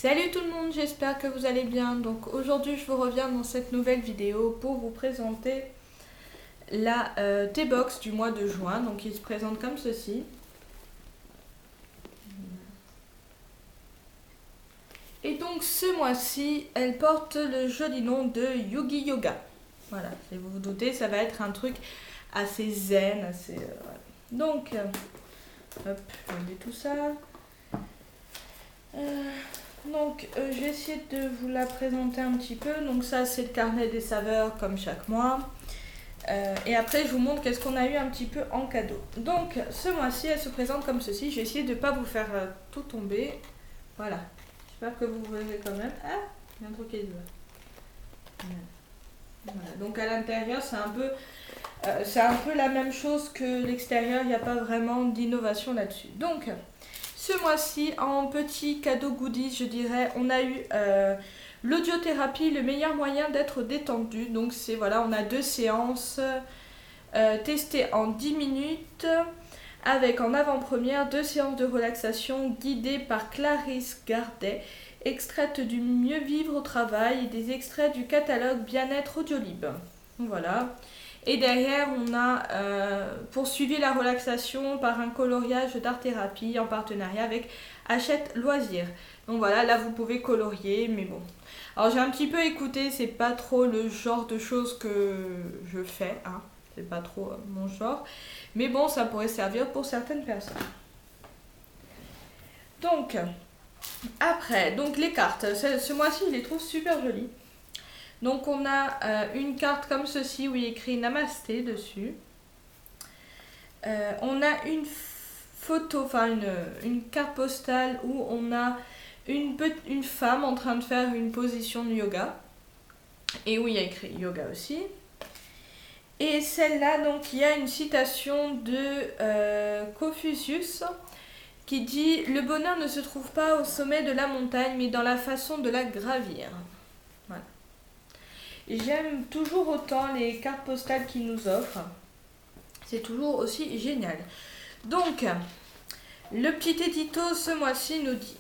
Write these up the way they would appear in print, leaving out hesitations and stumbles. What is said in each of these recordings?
Salut tout le monde, j'espère que vous allez bien. Donc aujourd'hui je vous reviens dans cette nouvelle vidéo pour vous présenter la T-Box du mois de juin. Donc il se présente comme ceci. Et donc ce mois-ci, elle porte le joli nom de Yogi Yoga. Voilà, si vous vous doutez, ça va être un truc assez zen, assez... voilà. Donc, hop, je vais enlever tout ça. Je vais essayer de vous la présenter un petit peu. Donc ça, c'est le carnet des saveurs comme chaque mois. Et après, je vous montre qu'est-ce qu'on a eu un petit peu en cadeau. Donc, ce mois-ci, elle se présente comme ceci. Je vais essayer de ne pas vous faire tout tomber. Voilà. J'espère que vous verrez quand même. Ah, il y a un truc qui est voilà. Donc à l'intérieur, c'est un peu la même chose que l'extérieur. Il n'y a pas vraiment d'innovation là-dessus. Donc, ce mois-ci, en petit cadeau goodies, je dirais, on a eu l'audiothérapie, le meilleur moyen d'être détendu. Donc c'est voilà, on a 2 séances testées en 10 minutes avec en avant-première 2 séances de relaxation guidées par Clarisse Gardet, extraites du Mieux vivre au travail et des extraits du catalogue Bien-être Audiolib. Voilà. Et derrière, on a poursuivi la relaxation par un coloriage d'art-thérapie en partenariat avec Hachette Loisirs. Donc voilà, là vous pouvez colorier, mais bon. Alors j'ai un petit peu écouté, c'est pas trop le genre de choses que je fais, hein. C'est pas trop mon genre. Mais bon, ça pourrait servir pour certaines personnes. Donc, après, donc les cartes. Ce mois-ci, je les trouve super jolies. Donc on a une carte comme ceci où il est écrit Namasté dessus. On a une photo, enfin une carte postale où on a une femme en train de faire une position de yoga. Et où il y a écrit yoga aussi. Et celle-là, donc il y a une citation de Confucius qui dit « Le bonheur ne se trouve pas au sommet de la montagne, mais dans la façon de la gravir. » Voilà. J'aime toujours autant les cartes postales qu'ils nous offrent. C'est toujours aussi génial. Donc, le petit édito ce mois-ci nous dit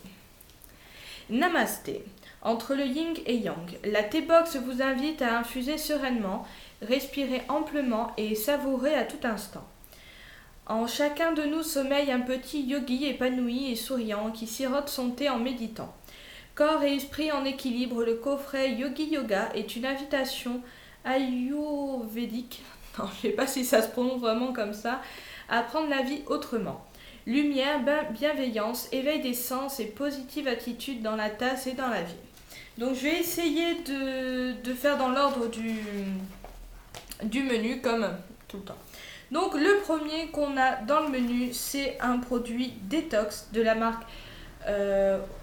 Namasté. Entre le yin et yang, la T-Box vous invite à infuser sereinement, respirer amplement et savourer à tout instant. En chacun de nous sommeille un petit yogi épanoui et souriant qui sirote son thé en méditant. Corps et esprit en équilibre, le coffret Yogi Yoga est une invitation ayurvédique, non, je ne sais pas si ça se prononce vraiment comme ça, à prendre la vie autrement. Lumière, bienveillance, éveil des sens et positive attitude dans la tasse et dans la vie. Donc je vais essayer de faire dans l'ordre du menu comme tout le temps. Donc le premier qu'on a dans le menu, c'est un produit détox de la marque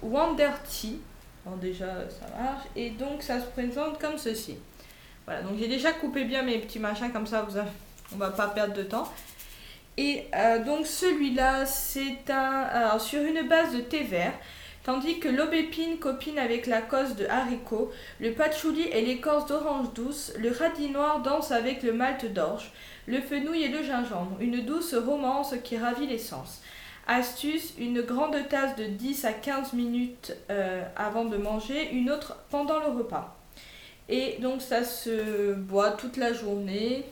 Wonder Tea. Bon déjà ça marche. Et donc ça se présente comme ceci. Voilà, donc j'ai déjà coupé bien mes petits machins comme ça, on va pas perdre de temps. Et donc celui-là, c'est sur une base de thé vert, tandis que l'aubépine copine avec la cosse de haricot, le patchouli et l'écorce d'orange douce, le radis noir danse avec le malt d'orge, le fenouil et le gingembre, une douce romance qui ravit les sens. Astuce, une grande tasse de 10 à 15 minutes avant de manger, une autre pendant le repas. Et donc ça se boit toute la journée.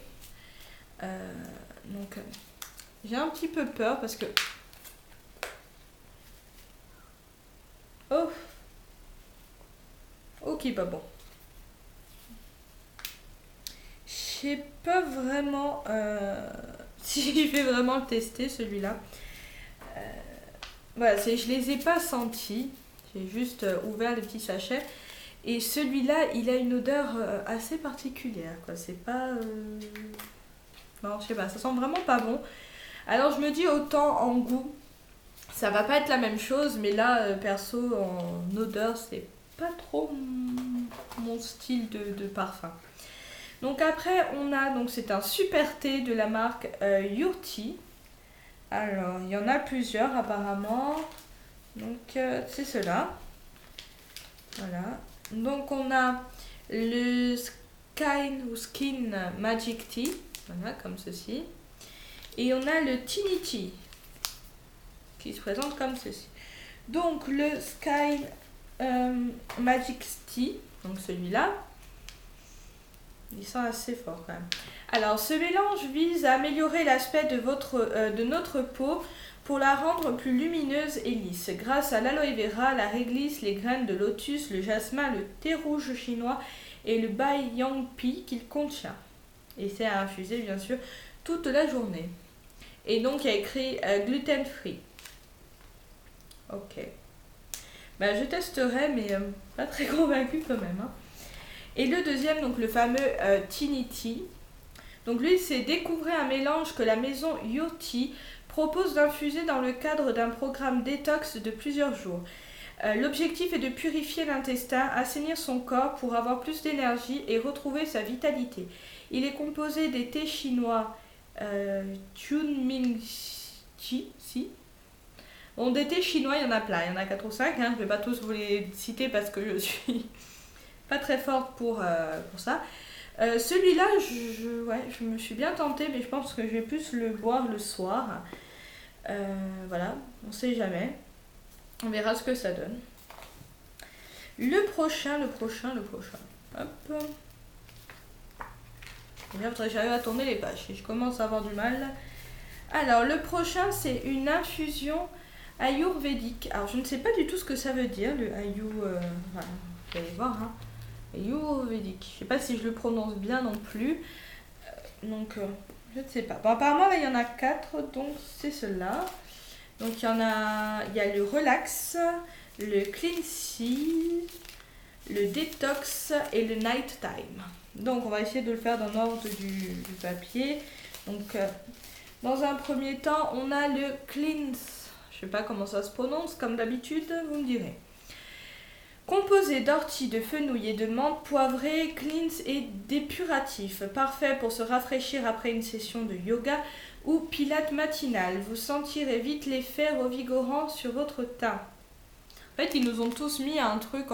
J'ai un petit peu peur parce que... Oh, ok, pas bon. Je sais pas vraiment si je vais vraiment le tester celui-là. Voilà, je les ai pas sentis. J'ai juste ouvert les petits sachets. Et celui-là, il a une odeur assez particulière, quoi. C'est pas... Non, je sais pas, ça sent vraiment pas bon. Alors je me dis autant en goût, ça va pas être la même chose, mais là, perso, en odeur, c'est pas trop mon style de parfum. Donc après, donc c'est un super thé de la marque Yurti. Alors, il y en a plusieurs apparemment. Donc c'est cela. Voilà. Donc on a le Skin Magic Tea. Voilà, comme ceci. Et on a le Tiny Tea qui se présente comme ceci. Donc le Magic Tea, donc celui-là. Il sent assez fort quand même. Alors ce mélange vise à améliorer l'aspect de notre peau pour la rendre plus lumineuse et lisse grâce à l'aloe vera, la réglisse, les graines de lotus, le jasmin, le thé rouge chinois et le bai yang pi qu'il contient. Et c'est à infuser bien sûr toute la journée. Et donc il y a écrit gluten free. Ok. Ben, je testerai mais pas très convaincue quand même. Hein. Et le deuxième, donc le fameux Tinity. Donc lui, c'est découvrir un mélange que la maison Yoti propose d'infuser dans le cadre d'un programme détox de plusieurs jours. L'objectif est de purifier l'intestin, assainir son corps pour avoir plus d'énergie et retrouver sa vitalité. Il est composé des thés chinois Chunming Chi, si. Bon, des thés chinois, il y en a plein, il y en a 4 ou 5, hein. Je ne vais pas tous vous les citer parce que je suis pas très forte pour ça. Celui-là, je me suis bien tentée, mais je pense que je vais plus le boire le soir. Voilà, on sait jamais. On verra ce que ça donne. Le prochain. Hop. Il faudrait que j'arrive à tourner les pages. Je commence à avoir du mal. Alors, le prochain, c'est une infusion ayurvédique. Alors, je ne sais pas du tout ce que ça veut dire, le voilà, vous allez voir, hein. Ayurvédique. Je ne sais pas si je le prononce bien non plus. Je ne sais pas. Bon, apparemment, là, il y en a 4, donc c'est cela. Donc, il y a le relax, le cleansing, le détox et le night time. Donc, on va essayer de le faire dans l'ordre du papier. Donc, dans un premier temps, on a le cleanse. Je ne sais pas comment ça se prononce, comme d'habitude, vous me direz. Composé d'ortie, de fenouil et de menthe poivrée, cleanse et dépuratif. Parfait pour se rafraîchir après une session de yoga ou pilates matinale. Vous sentirez vite l'effet revigorant sur votre teint. En fait, ils nous ont tous mis un truc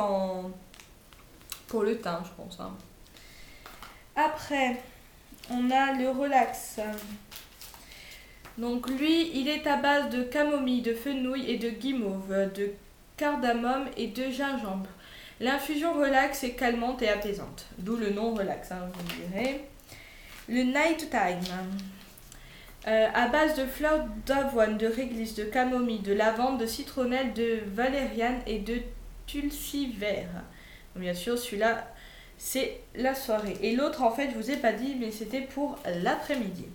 pour le teint, je pense. Hein. Après, on a le relax. Donc lui, il est à base de camomille, de fenouil et de guimauve, de cardamome et de gingembre. L'infusion relaxe est calmante et apaisante. D'où le nom relax, hein, vous me direz. Le night time. À base de fleurs d'avoine, de réglisse, de camomille, de lavande, de citronnelle, de valériane et de tulsi vert. Donc, bien sûr, celui-là, c'est la soirée. Et l'autre, en fait, je vous ai pas dit, mais c'était pour l'après-midi.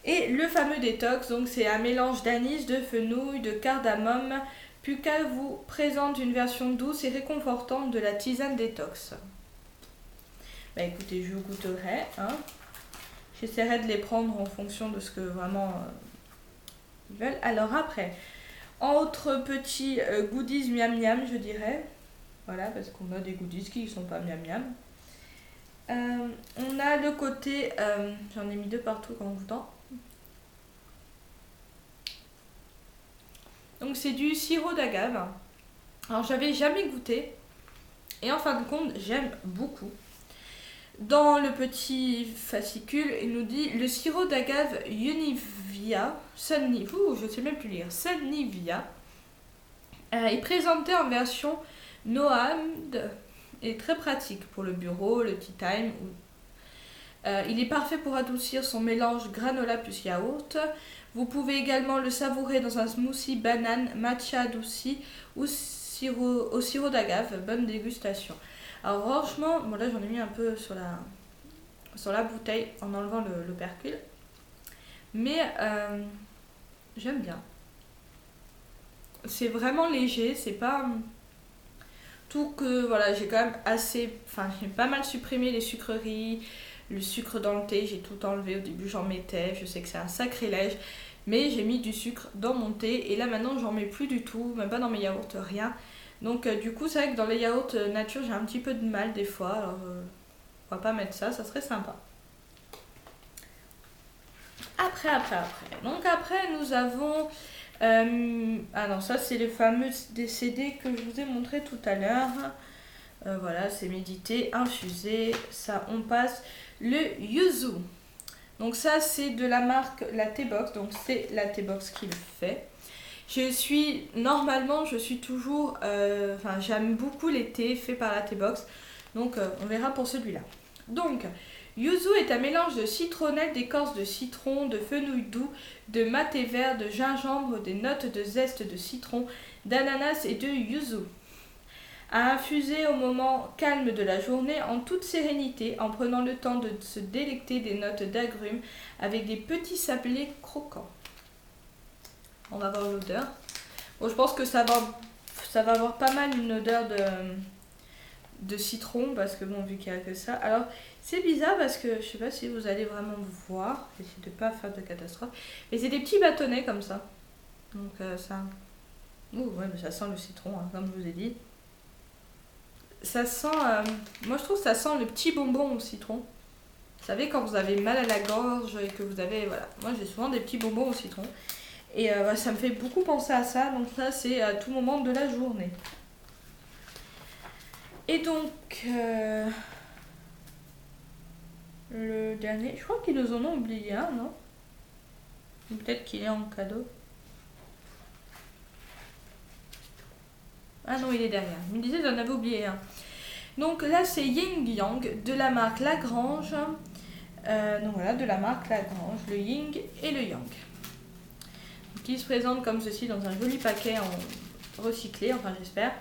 Et le fameux détox, donc c'est un mélange d'anis, de fenouil, de cardamome. Puka vous présente une version douce et réconfortante de la tisane détox. Bah écoutez, je goûterai. Hein. J'essaierai de les prendre en fonction de ce que vraiment ils veulent. Alors après, autre petit goodies miam miam, je dirais. Voilà, parce qu'on a des goodies qui ne sont pas miam miam. On a le côté, j'en ai mis 2 partout en goûtant. Donc c'est du sirop d'agave. Alors j'avais jamais goûté. Et en fin de compte, j'aime beaucoup. Dans le petit fascicule, il nous dit le sirop d'agave Univia, je sais même plus lire, Sunivia, est présenté en version Noamd et très pratique pour le bureau, le tea time. Il est parfait pour adoucir son mélange granola plus yaourt. Vous pouvez également le savourer dans un smoothie banane, matcha adouci ou au sirop d'agave. Bonne dégustation. Alors franchement, bon là j'en ai mis un peu sur la bouteille en enlevant l'opercule. Mais j'aime bien. C'est vraiment léger, c'est pas... Tout que voilà, j'ai quand même j'ai pas mal supprimé les sucreries, le sucre dans le thé, j'ai tout enlevé. Au début j'en mettais, je sais que c'est un sacrilège, mais j'ai mis du sucre dans mon thé et là maintenant j'en mets plus du tout, même pas dans mes yaourts, rien. Donc du coup c'est vrai que dans les yaourts nature j'ai un petit peu de mal des fois, alors on va pas mettre ça, ça serait sympa. Après. Donc après nous avons... non, ça c'est le fameux CD que je vous ai montré tout à l'heure. Voilà, c'est méditer, infusé, ça on passe. Le yuzu. Donc ça c'est de la marque la T-Box, donc c'est la T-Box qui le fait. Normalement, je suis toujours... Enfin, j'aime beaucoup les thés faits par la Teabox. Donc, on verra pour celui-là. Donc, yuzu est un mélange de citronnelle, d'écorce de citron, de fenouil doux, de maté vert, de gingembre, des notes de zeste de citron, d'ananas et de yuzu. À infuser au moment calme de la journée en toute sérénité, en prenant le temps de se délecter des notes d'agrumes avec des petits sablés croquants. On va voir l'odeur. Bon, je pense que ça va avoir pas mal une odeur de citron, parce que bon, vu qu'il n'y a que ça. Alors, c'est bizarre parce que je sais pas si vous allez vraiment voir, j'essaie de pas faire de catastrophe, mais c'est des petits bâtonnets comme ça. Donc ça... Ouh, ouais, mais ça sent le citron, hein, comme je vous ai dit. Ça sent... moi, je trouve que ça sent le petit bonbon au citron. Vous savez, quand vous avez mal à la gorge et que vous avez... Voilà, moi, j'ai souvent des petits bonbons au citron. Et ça me fait beaucoup penser à ça. Donc ça, c'est à tout moment de la journée. Et donc... le dernier... Je crois qu'ils nous en ont oublié un, non? Ou peut-être qu'il est en cadeau. Ah non, il est derrière. Il me disait que j'en avais oublié un. Donc là, c'est Ying Yang de la marque Lagrange. Donc voilà, de la marque Lagrange, le Ying et le Yang. Donc, il se présente comme ceci dans un joli paquet en recyclé, enfin j'espère.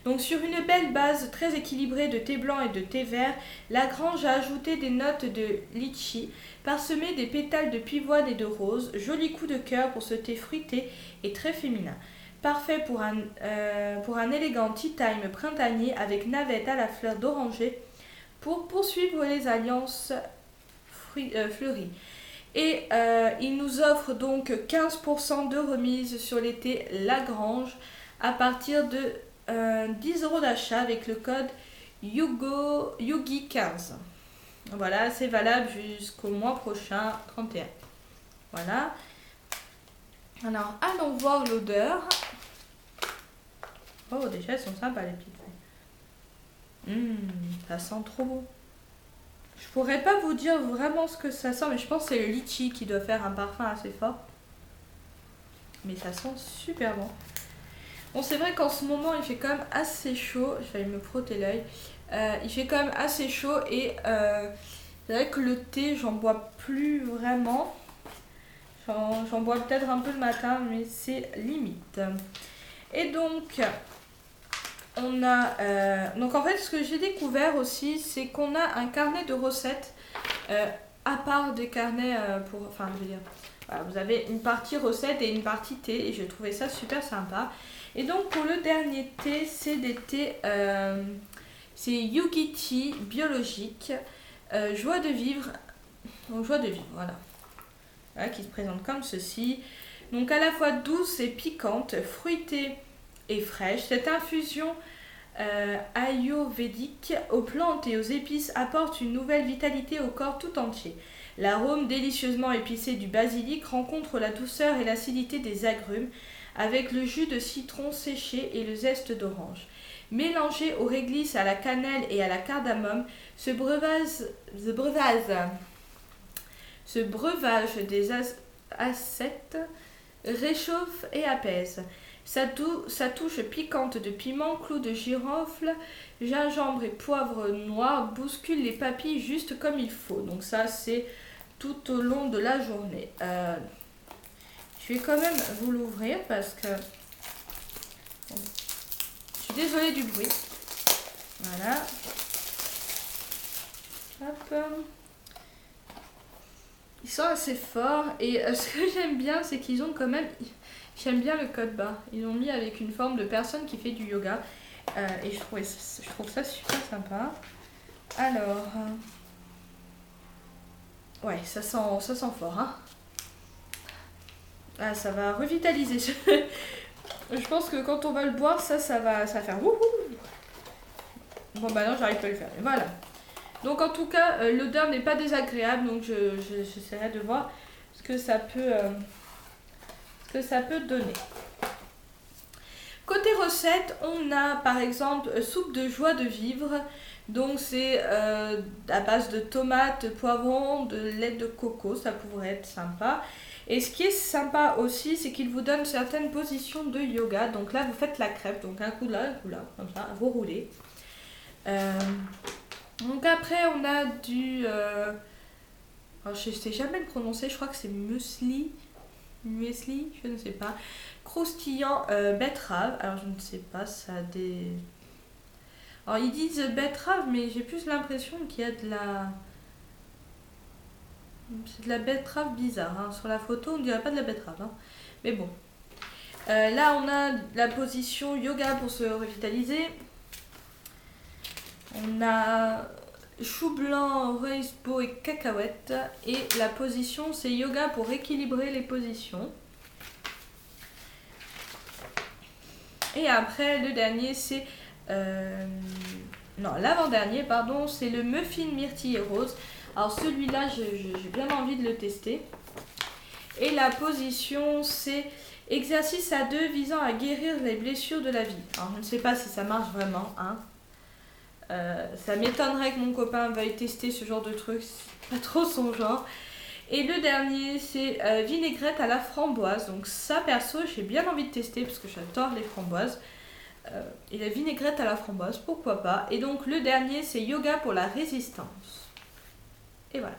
Donc sur une belle base très équilibrée de thé blanc et de thé vert, Lagrange a ajouté des notes de litchi, parsemées des pétales de pivoine et de rose, joli coup de cœur pour ce thé fruité et très féminin. Parfait pour un élégant tea time printanier avec navette à la fleur d'oranger pour poursuivre les alliances fleuries. Et il nous offre donc 15% de remise sur les thés Lagrange à partir de 10 € d'achat avec le code YUGI15. Voilà, c'est valable jusqu'au mois prochain, 31. Voilà. Alors, allons voir l'odeur. Oh, déjà, elles sont sympas, les petites feuilles. Ça sent trop bon. Je pourrais pas vous dire vraiment ce que ça sent, mais je pense que c'est le litchi qui doit faire un parfum assez fort. Mais ça sent super bon. Bon, c'est vrai qu'en ce moment, il fait quand même assez chaud. Je vais me frotter l'œil. Il fait quand même assez chaud et c'est vrai que le thé, j'en bois plus vraiment. J'en bois peut-être un peu le matin, mais c'est limite. Et donc, on a... donc en fait, ce que j'ai découvert aussi, c'est qu'on a un carnet de recettes à part des carnets pour... Enfin, je veux dire... Voilà, vous avez une partie recette et une partie thé et je trouvais ça super sympa. Et donc pour le dernier thé, c'est des thés... c'est Yugi Tea biologique. Joie de vivre. Donc joie de vivre, voilà. Voilà, qui se présente comme ceci. Donc à la fois douce et piquante, fruitée et fraîche. Cette infusion ayurvédique aux plantes et aux épices apporte une nouvelle vitalité au corps tout entier. L'arôme délicieusement épicé du basilic rencontre la douceur et l'acidité des agrumes avec le jus de citron séché et le zeste d'orange. Mélangé au réglisse, à la cannelle et à la cardamome, ce breuvage des ascètes réchauffe et apaise. Sa touche piquante de piment, clous de girofle, gingembre et poivre noir bouscule les papilles juste comme il faut. Donc ça, c'est tout au long de la journée. Je vais quand même vous l'ouvrir parce que... Je suis désolée du bruit. Voilà. Hop. Ils sont assez forts et ce que j'aime bien, c'est qu'ils ont quand même... J'aime bien le code barre. Ils l'ont mis avec une forme de personne qui fait du yoga. Et je trouve ça super sympa. Alors... ouais, ça sent fort. Hein. Ah, ça va revitaliser. Je pense que quand on va le boire, ça va faire wouhou. Bon, bah non, j'arrive pas à le faire. Mais voilà. Donc en tout cas, l'odeur n'est pas désagréable. Donc j'essaierai de voir ce que ça peut donner. Côté recette, on a par exemple soupe de joie de vivre. Donc c'est à base de tomates, poivrons, de lait de coco, ça pourrait être sympa. Et ce qui est sympa aussi, c'est qu'il vous donne certaines positions de yoga. Donc là, vous faites la crêpe, donc un coup là, comme ça, vous roulez. Donc après, on a du... alors je sais jamais le prononcer, je crois que c'est muesli, je ne sais pas. Croustillant betterave, alors je ne sais pas, ça a des... Alors ils disent betterave, mais j'ai plus l'impression qu'il y a de la... C'est de la betterave bizarre, hein. Sur la photo on dirait pas de la betterave, hein. Mais bon. Là on a la position yoga pour se revitaliser. On a chou blanc, raisebo et cacahuètes. Et la position c'est yoga pour équilibrer les positions. Et après le dernier c'est... non, l'avant-dernier, pardon, c'est le muffin myrtille et rose. Alors celui-là, j'ai bien envie de le tester. Et la position, c'est exercice à deux visant à guérir les blessures de la vie. Alors je ne sais pas si ça marche vraiment, hein. Ça m'étonnerait que mon copain veuille tester ce genre de truc, c'est pas trop son genre. Et le dernier, c'est vinaigrette à la framboise. Donc ça, perso, j'ai bien envie de tester parce que j'adore les framboises. Et la vinaigrette à la framboise, pourquoi pas. Et donc le dernier, c'est yoga pour la résistance. Et voilà.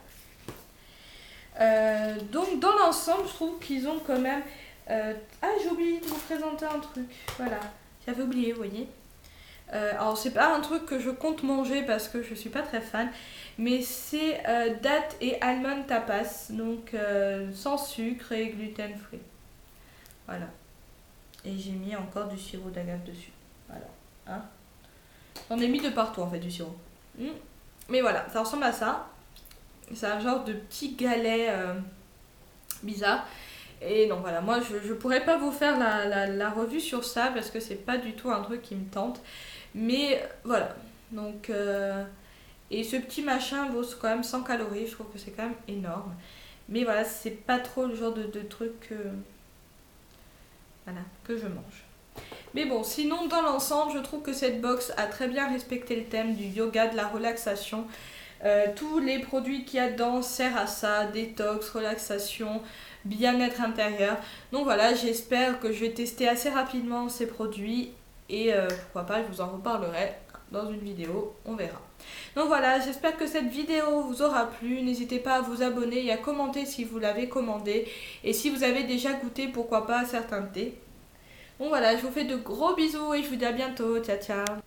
Donc dans l'ensemble, je trouve qu'ils ont quand même... Ah, j'ai oublié de vous présenter un truc. Voilà, j'avais oublié, vous voyez. Alors c'est pas un truc que je compte manger parce que je suis pas très fan. Mais c'est dattes et almond tapas. Donc sans sucre et gluten free. Voilà. Et j'ai mis encore du sirop d'agave dessus. Voilà. Hein, j'en ai mis de partout en fait du sirop. Mais voilà, ça ressemble à ça. C'est un genre de petit galet bizarre. Et donc voilà, moi je pourrais pas vous faire la revue sur ça parce que c'est pas du tout un truc qui me tente. Mais voilà. Donc et ce petit machin vaut quand même 100 calories. Je trouve que c'est quand même énorme. Mais voilà, c'est pas trop le genre de truc voilà, que je mange. Mais bon, sinon dans l'ensemble, je trouve que cette box a très bien respecté le thème du yoga, de la relaxation. Tous les produits qu'il y a dedans servent à ça, détox, relaxation, bien-être intérieur. Donc voilà, j'espère que je vais tester assez rapidement ces produits et pourquoi pas, je vous en reparlerai dans une vidéo, on verra. Donc voilà, j'espère que cette vidéo vous aura plu. N'hésitez pas à vous abonner et à commenter si vous l'avez commandé. Et si vous avez déjà goûté, pourquoi pas, certains thés. Bon voilà, je vous fais de gros bisous et je vous dis à bientôt. Ciao, ciao.